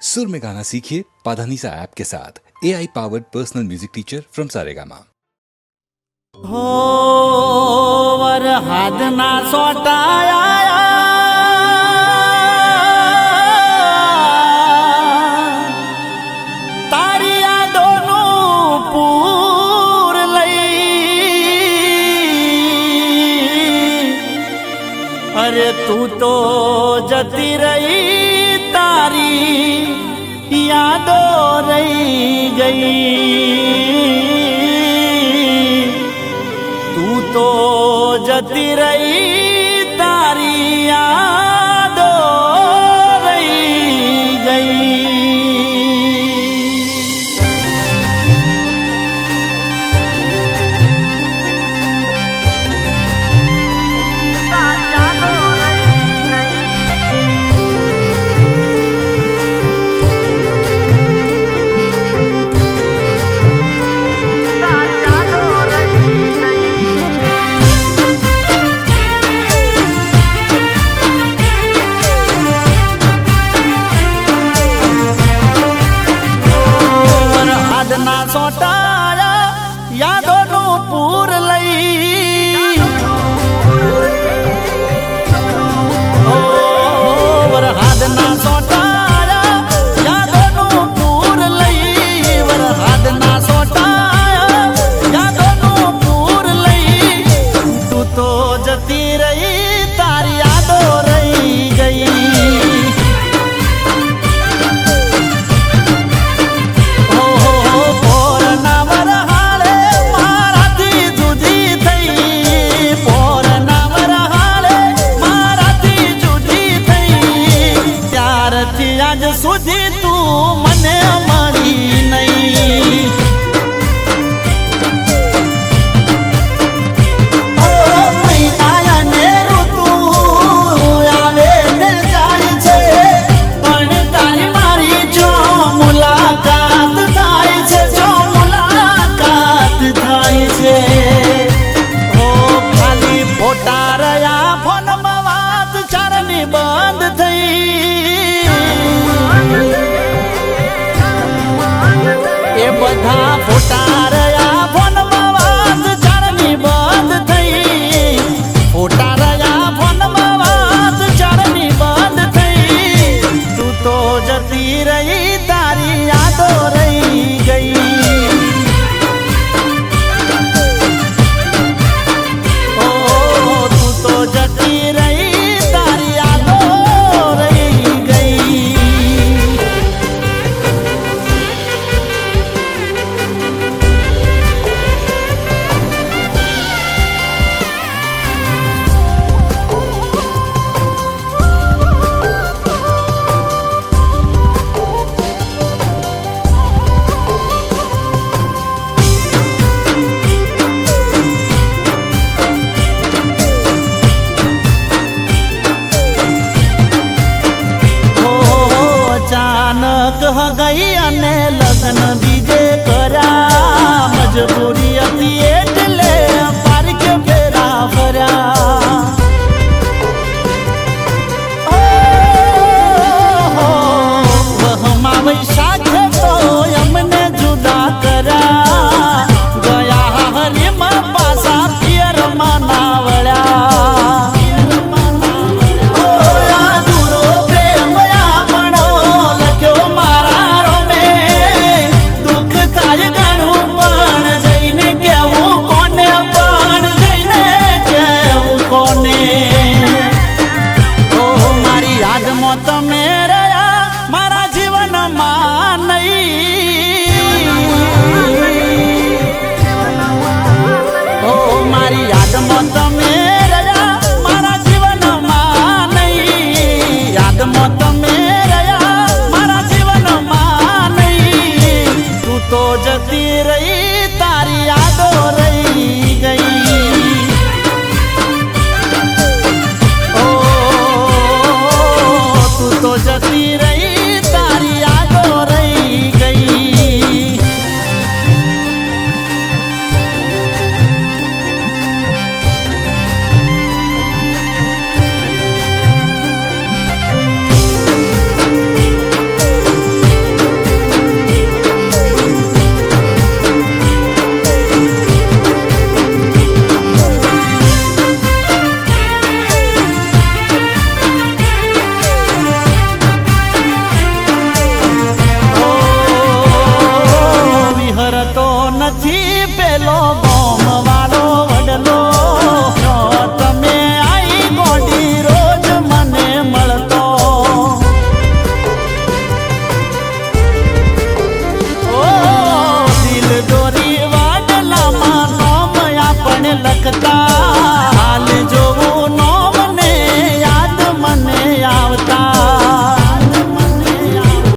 सुर में गाना सीखिए पाधानीसा ऐप के साथ AI powered personal music teacher from Saregama. हो वर हाथ ना सोटाया तारिया दोनों पूर लई अरे तू तो जती रही तारी यादों रही गई तू तो जती रही तारी यादों रही गई। सोटाया यादों नु पूर लई वर हाथ ना सोटाया यादों नु पूर लई वर हाथ ना सोटाया यादों नु पूर लई तू तो जती रही तारी यादों रही गई आज सुधी तू मने मरी नहीं बधा फोटारया फोन मवाज चरनी बंद थई फोटारया फोन मवाज चरनी बंद थई तू तो जती रही